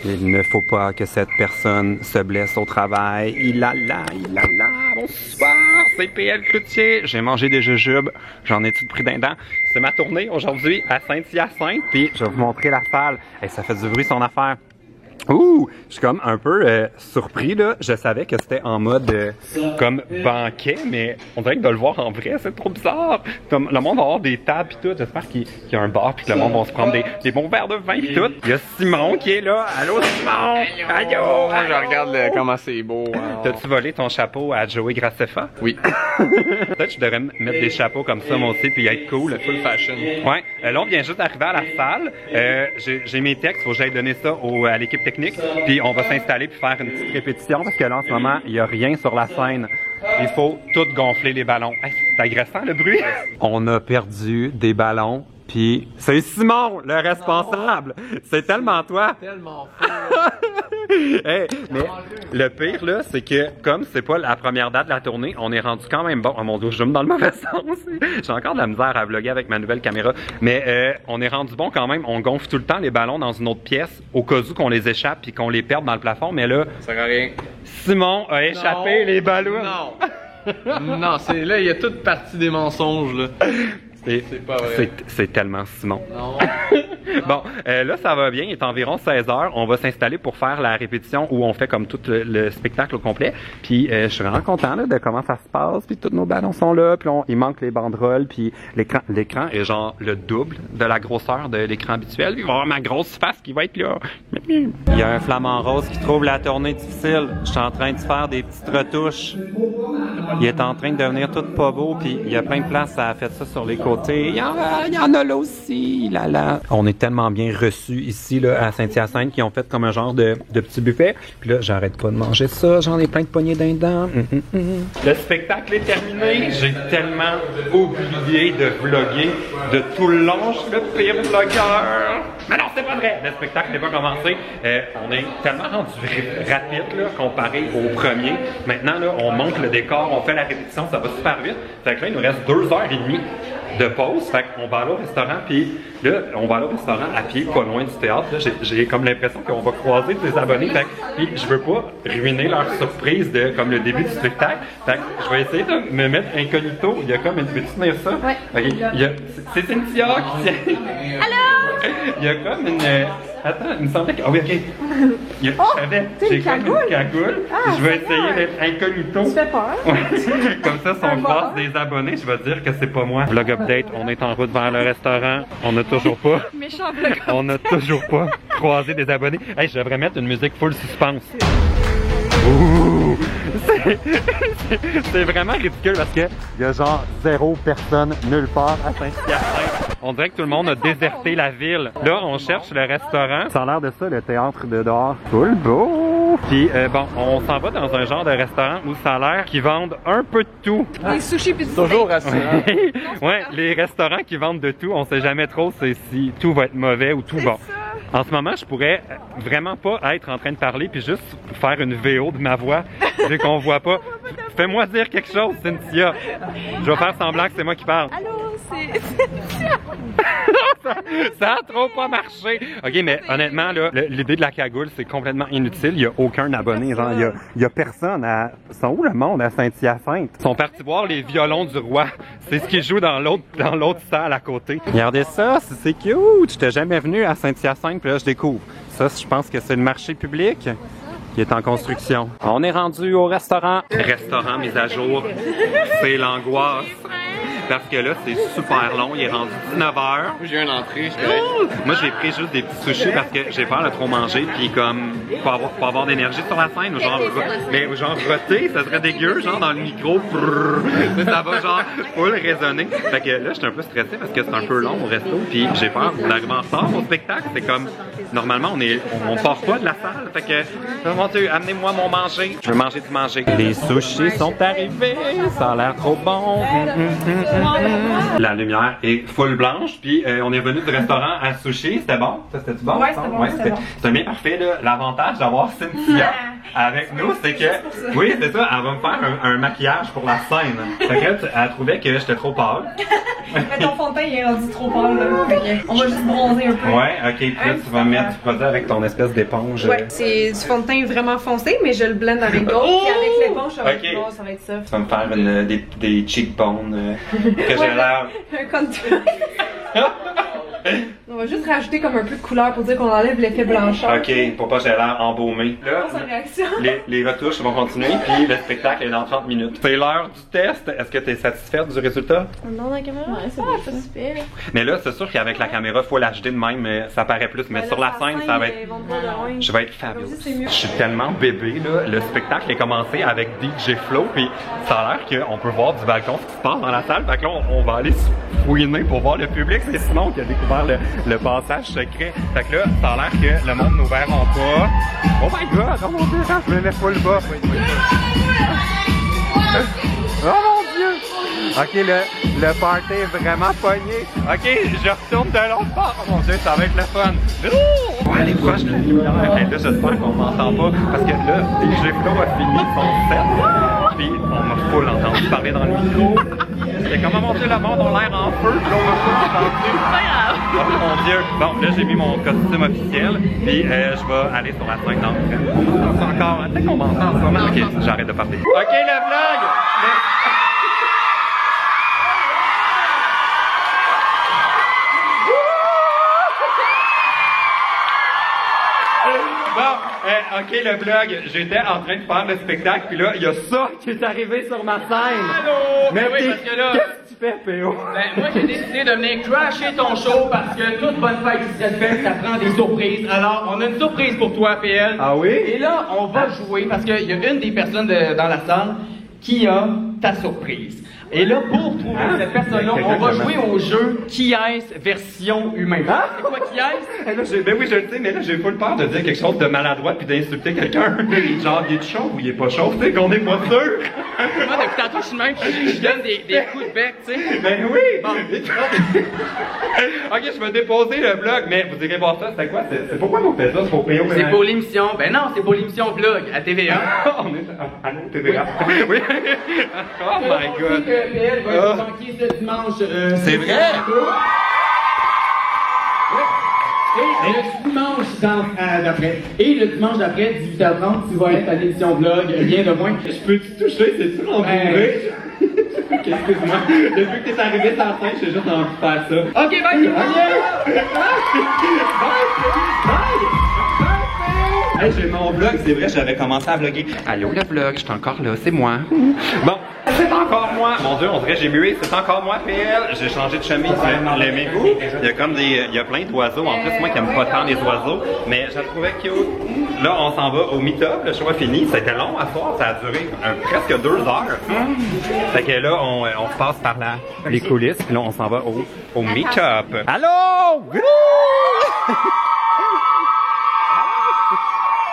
Il ne faut pas que cette personne se blesse au travail. Il a là, bonsoir, c'est PL Cloutier. J'ai mangé des jujubes, j'en ai tout pris d'un dent. C'est ma tournée aujourd'hui à Saint-Hyacinthe, puis je vais vous montrer la salle. Et ça fait du bruit son affaire. Ouh! Je suis comme un peu surpris, là. Je savais que c'était en mode comme banquet, mais on dirait que de le voir en vrai, c'est trop bizarre. Comme le monde va avoir des tables pis tout. J'espère qu'il y a un bar pis que le monde va se prendre des bons verres de vin pis tout. Il y a Simon qui est là. Allô, Simon! Allô! Je regarde comment c'est beau. T'as-tu volé ton chapeau à Joey Graceffa? Oui. Peut-être que je devrais mettre des chapeaux comme ça, moi aussi, puis être cool. Full fashion. Ouais. Là, on vient juste d'arriver à la salle. J'ai mes textes, faut que j'aille donner ça à l'équipe technique. Puis on va s'installer puis faire une petite répétition parce que là, en ce moment, il n'y a rien sur la scène. Il faut tout gonfler les ballons. Hey, c'est agressant, le bruit. On a perdu des ballons. Puis c'est Simon, le responsable. C'est tellement toi. Tellement fou. Hey, mais le pire, là, c'est que comme c'est pas la première date de la tournée, on est rendu quand même bon. Oh mon Dieu, je me dans le mauvais sens. J'ai encore de la misère à vlogger avec ma nouvelle caméra. Mais on est rendu bon quand même. On gonfle tout le temps les ballons dans une autre pièce au cas où qu'on les échappe puis qu'on les perde dans le plafond. Mais là, ça sert à rien. Simon a échappé les ballons. Non. Non, c'est là, il y a toute partie des mensonges, là. C'est pas vrai. C'est tellement Simon. Non. Bon, là, ça va bien. Il est environ 16h. On va s'installer pour faire la répétition où on fait comme tout le spectacle au complet. Puis, je suis vraiment content là, de comment ça se passe. Puis, tous nos ballons sont là. Puis, il manque les banderoles. Puis, l'écran est genre le double de la grosseur de l'écran habituel. Il va y avoir ma grosse face qui va être là. Il y a un flamant rose qui trouve la tournée difficile. Je suis en train de faire des petites retouches. Il est en train de devenir tout pas beau. Puis, il y a plein de places à faire ça sur les côtés. Il y en a là aussi. Là. On est tellement bien reçus ici là, à Saint-Hyacinthe qu'ils ont fait comme un genre de petit buffet. Puis là, j'arrête pas de manger ça. J'en ai plein de poignées dindans. Le spectacle est terminé. J'ai tellement oublié de vlogger de tout le long. Je suis le pire vlogueur. Mais non, c'est pas vrai. Le spectacle n'est pas commencé. On est tellement rendu rapide là, comparé au premier. Maintenant, là, on monte le décor, on fait la répétition, ça va super vite. Fait que là, il nous reste 2h30 de pause. Fait qu'on va aller au restaurant, puis là, on va aller au restaurant à pied, pas loin du théâtre. Là, j'ai comme l'impression qu'on va croiser des abonnés. Fait puis je veux pas ruiner leur surprise de comme le début du spectacle. Fait que je vais essayer de me mettre incognito. Il y a comme une petite tenir ça. Ouais. Okay. C'est Cynthia qui tient. Allô? Il y a comme une. Attends, il me semblait que. Ah oui, ok. J'ai comme une cagoule. Je vais essayer d'être incognito. Tu fais peur? Ouais. Comme ça, si on croise des abonnés, je vais dire que c'est pas moi. Vlog update, on est en route vers le restaurant. On n'a toujours pas. Méchant vlog. On n'a toujours pas croisé des abonnés. Hey, je devrais mettre une musique full suspense. Ouh! C'est vraiment ridicule parce que il y a genre 0 personne nulle part à Saint-Hyacinthe. On dirait que tout le monde a déserté la ville. Là, on cherche le restaurant. Ça a l'air de ça, le théâtre de dehors. Full beau! Puis bon, on s'en va dans un genre de restaurant où ça a l'air qu'ils vendent un peu de tout. Des sushis pis du Toujours rassurant. Ouais, les restaurants qui vendent de tout, on sait jamais trop si tout va être mauvais ou tout bon. En ce moment, je pourrais vraiment pas être en train de parler puis juste faire une VO de ma voix, vu qu'on voit pas. Fais-moi dire quelque chose, Cynthia. Je vais faire semblant que c'est moi qui parle. Allô, c'est... Ça a trop pas marché. OK, mais honnêtement, là, l'idée de la cagoule, c'est complètement inutile. Il y a aucun abonné. Genre, il y a personne à... Ils sont où le monde à Saint-Hyacinthe? Ils sont partis voir les violons du roi. C'est ce qu'ils jouent dans l'autre salle à côté. Regardez ça, c'est cute. Je t'ai jamais venu à Saint-Hyacinthe, puis là, je découvre. Ça, je pense que c'est le marché public qui est en construction. On est rendu au restaurant. Restaurant mis à jour. C'est l'angoisse. Parce que là, c'est super long. Il est rendu 19h. J'ai une entrée, Moi, j'ai pris juste des petits sushis parce que j'ai peur de trop manger. Puis comme, pour avoir d'énergie sur la scène. Ou genre, mais genre, roter, ça serait dégueu. Genre, dans le micro. Ça va genre, full résonner. Fait que là, je suis un peu stressé parce que c'est un peu long au resto. Puis j'ai peur d'arriver en retard au spectacle. C'est comme, normalement, on part pas de la salle. Fait que, mon Dieu, amenez-moi mon manger. Je veux manger du manger. Les sushis sont arrivés. Ça a l'air trop bon. La lumière est full blanche, puis on est venu du restaurant à sushi, c'était bon? C'était bon? Ouais, c'était bon, c'était bon. C'est bien parfait, là. L'avantage d'avoir Cynthia avec nous, c'est que, oui, c'est ça, elle va me faire un maquillage pour la scène. Fait que elle trouvait que j'étais trop pâle. Mais ton fond de teint il est rendu trop pâle, là. On va juste bronzer un peu. Ouais, ok, puis là, tu vas mettre du produit avec ton espèce d'éponge. Ouais, c'est du fond de teint vraiment foncé, mais je le blende avec d'autres, puis avec l'éponge, ça va être bon, ça va être soft. Tu vas me faire des cheekbones, que j'ai l'air... Un contour. On va juste rajouter comme un peu de couleur pour dire qu'on enlève l'effet blancheur. Ok, pour pas que j'ai l'air embaumé. Là, Sa réaction. les retouches vont continuer, puis le spectacle est dans 30 minutes. C'est l'heure du test. Est-ce que tu es satisfaite du résultat? Non, la caméra? Ouais, c'est pas super. Mais là, c'est sûr qu'avec la caméra, faut l'HD de même, ça paraît plus. Mais sur la scène, ça va être... Je vais être fabuleux. Je suis tellement bébé, là. Le spectacle est commencé avec DJ Flo, puis ça a l'air qu'on peut voir du balcon ce qui se passe dans la salle. Fait que là, on va aller fouiner pour voir le public. C'est Simon qui a découvert le passage secret. Fait que là, ça a l'air que le monde nous verra pas. Oh my god! Oh mon dieu! Je me mets full bas. Oh mon dieu! Ok, le party est vraiment pogné. Ok, je retourne de l'autre part. Oh mon dieu, ça va être le fun. On va aller proche de la lumière. Hey, là, j'espère qu'on m'entend pas. Parce que là, DJ Flo a fini son set. Puis on m'a full entendu parler dans le micro. C'était comme, oh mon dieu, le monde a l'air en feu. Puis là, on m'a full entendu. Oh mon dieu. Bon, là, j'ai mis mon costume officiel. Puis je vais aller sur la scène dans le on m'entend encore. Peut-être qu'on m'entend en ce moment. Ok, j'arrête de parler. Ok, le vlog! Bon, ok, le vlog, j'étais en train de faire le spectacle, puis là, il y a ça qui est arrivé sur ma scène. Allô? Mais oui, parce que là... qu'est-ce que tu fais, P.O.? Ben, moi, j'ai décidé de venir crasher ton show parce que toute bonne fête ici à fait, ça prend des surprises. Alors, on a une surprise pour toi, PL. Ah oui? Et là, on va jouer parce qu'il y a une des personnes dans la salle qui a ta surprise. Et là, pour trouver cette personne-là, on va jouer au jeu Qui est-ce version humain. C'est quoi Qui est-ce? Ben oui, je le sais, mais là, j'ai pas le peur de dire quelque chose de maladroit puis d'insulter quelqu'un. Genre, il est chaud ou il est pas chaud, tu sais, qu'on est pas sûr. Moi, depuis tantôt, je suis même je donne des coups de bec, tu sais. Ben oui! Bon. Ok, je vais déposer le vlog, mais vous irez voir ça, c'est quoi? C'est pourquoi on fait ça? C'est pour payer au C'est pour l'émission. Ben non, c'est pour l'émission vlog à TVA. On est à TVA. Oui. Oh my god. PL va être banquier ce dimanche. C'est vrai? Et le dimanche d'après. Et le dimanche d'après, 18h30, tu vas être à l'émission vlog, rien de moins. Je peux-tu toucher? C'est-tu rembourré? Excuse-moi. Depuis que t'es arrivé sur la scène, j'ai juste envie de faire ça. Ok, bye! Hey, j'ai mon vlog, c'est vrai, j'avais commencé à vlogger. Allô, le vlog, je suis encore là, c'est moi. Bon, c'est encore moi. Mon dieu, on dirait j'ai mué, c'est encore moi, PL. J'ai changé de chemise, l'aimez-vous? Il y a comme il y a plein d'oiseaux. En plus, moi qui aime pas tant les oiseaux, mais je la trouvais cute. Là, on s'en va au meet-up, le show est fini. C'était long à soir, ça a duré presque 2 heures. Fait que là, on passe par les coulisses, puis là, on s'en va au meet-up. Allô?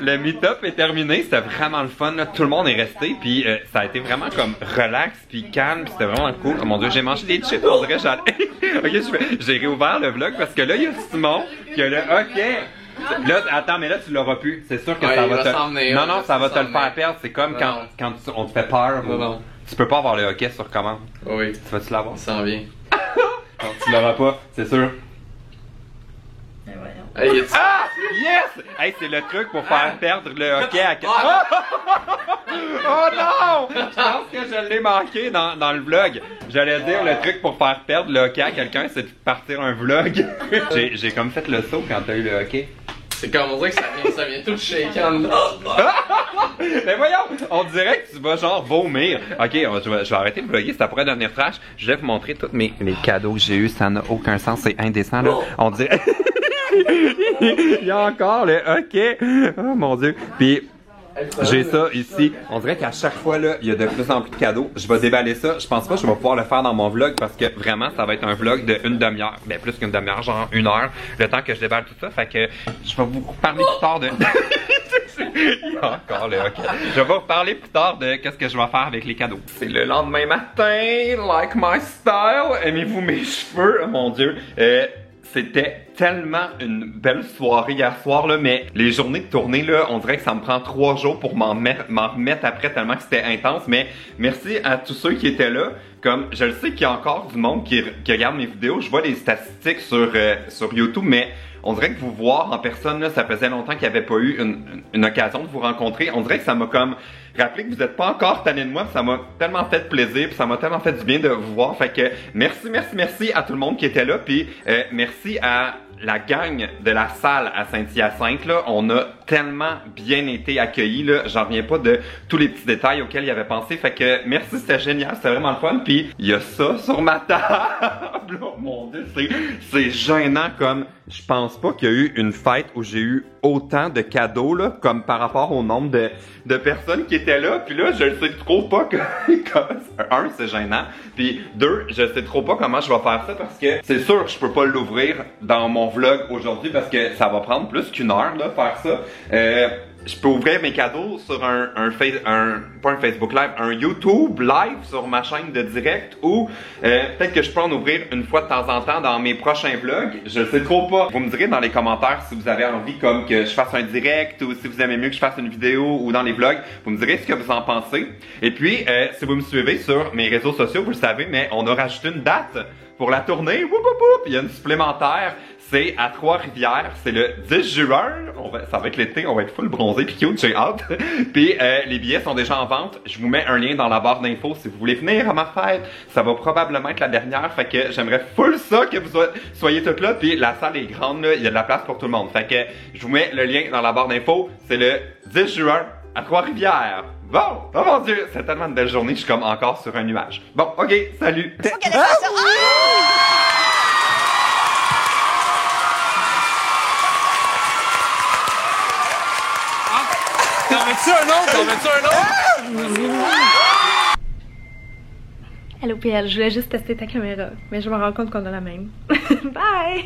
Le meet-up est terminé, c'était vraiment le fun, là. Tout le monde est resté, puis ça a été vraiment comme relax, puis calme, puis c'était vraiment cool. Oh mon dieu, j'ai mangé des chips, on dirait j'allais... Ok, j'ai réouvert le vlog parce que là, il y a Simon qui a le ok. Là, attends, mais là, tu l'auras plus. C'est sûr que ça va te... Non, ça va te le faire perdre. C'est comme quand on te fait peur. Non. Tu peux pas avoir le hockey sur commande. Oui. Tu vas-tu l'avoir? Ça en vient. Non, tu l'auras pas, c'est sûr. Hey, ah! Yes! Hey, c'est le truc pour faire perdre le hockey à... Oh non! Je pense que je l'ai manqué dans le vlog. J'allais dire, le truc pour faire perdre le hockey à quelqu'un, c'est de partir un vlog. J'ai comme fait le saut quand t'as eu le hockey. C'est comme on dirait que ça vient tout shaker en dedans. Mais voyons, on dirait que tu vas genre vomir. Ok, je vais arrêter de vlogger, ça pourrait devenir trash. Je vais vous montrer tous les cadeaux que j'ai eu, ça n'a aucun sens, c'est indécent là. On dirait... Il y a encore le ok. Oh mon dieu. Puis j'ai ça ici. On dirait qu'à chaque fois là, il y a de plus en plus de cadeaux. Je vais déballer ça. Je pense pas que je vais pouvoir le faire dans mon vlog parce que vraiment ça va être un vlog de 1 demi-heure. Ben plus qu'une demi-heure, genre 1 heure. Le temps que je déballe tout ça. Fait que je vais vous parler plus tard de... Il y a encore là, ok. Je vais vous reparler plus tard de qu'est-ce que je vais faire avec les cadeaux. C'est le lendemain matin, like my style. Aimez-vous mes cheveux? Oh mon Dieu. C'était tellement une belle soirée hier soir, là, mais les journées de tournée, là, on dirait que ça me prend 3 jours pour m'en remettre après tellement que c'était intense. Mais merci à tous ceux qui étaient là. Comme, je le sais qu'il y a encore du monde qui regarde mes vidéos. Je vois les statistiques sur YouTube, mais on dirait que vous voir en personne, là, ça faisait longtemps qu'il n'y avait pas eu une occasion de vous rencontrer. On dirait que ça m'a comme rappelé que vous n'êtes pas encore tanné de moi, puis ça m'a tellement fait plaisir, puis ça m'a tellement fait du bien de vous voir. Fait que merci à tout le monde qui était là, puis merci à la gang de la salle à Saint-Hyacinthe, là. On a tellement bien été accueillis, là. J'en reviens pas de tous les petits détails auxquels il avait pensé. Fait que merci, c'était génial, c'était vraiment le fun. Puis il y a ça sur ma table. Oh mon Dieu, c'est gênant comme je pense pas qu'il y a eu une fête où j'ai eu autant de cadeaux, là, comme par rapport au nombre de personnes qui étaient là. Puis là, je ne sais trop pas un, c'est gênant. Puis 2, je sais trop pas comment je vais faire ça parce que c'est sûr que je peux pas l'ouvrir dans mon vlog aujourd'hui parce que ça va prendre plus qu'1 heure, là, faire ça. Je peux ouvrir mes cadeaux sur pas un Facebook Live, un YouTube Live sur ma chaîne de direct ou peut-être que je peux en ouvrir une fois de temps en temps dans mes prochains vlogs. Je sais trop pas. Vous me direz dans les commentaires si vous avez envie comme que je fasse un direct ou si vous aimez mieux que je fasse une vidéo ou dans les vlogs. Vous me direz ce que vous en pensez. Et puis, si vous me suivez sur mes réseaux sociaux, vous le savez, mais on a rajouté une date pour la tournée. Woup, woup, woup. Il y a une supplémentaire. C'est à Trois-Rivières, c'est le 10 juin, ça va être l'été, on va être full bronzé pis cute, j'ai hâte. Puis les billets sont déjà en vente, je vous mets un lien dans la barre d'infos si vous voulez venir à ma fête. Ça va probablement être la dernière, fait que j'aimerais full ça que vous soyez toutes là. Puis la salle est grande, là, il y a de la place pour tout le monde. Fait que je vous mets le lien dans la barre d'infos, c'est le 10 juin à Trois-Rivières. Bon, oh mon Dieu, c'est tellement une belle journée, je suis comme encore sur un nuage. Bon, ok, salut. T'en veux-tu un autre? Allô PL, je voulais juste tester ta caméra, mais je me rends compte qu'on a la même. Bye!